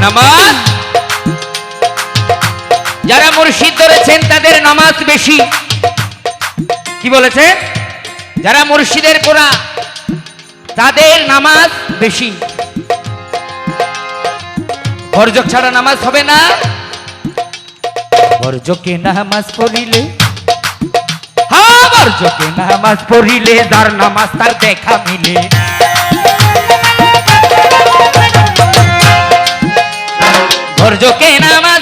নামাজ যারা মুর্শিদ ধরেছেন তাদের নামাজ বেশি। কি বলেছে? যারা মুর্শিদের গোড়া তাদের নামাজ বেশি। বর্জক ছাড়া নামাজ হবে না। বর্জকে নামাজ পড়িলে, হ্যাঁ বর্জকে নামাজ পড়িলে যার নামাজ তার দেখা মিলে। বর্জকে নামাজ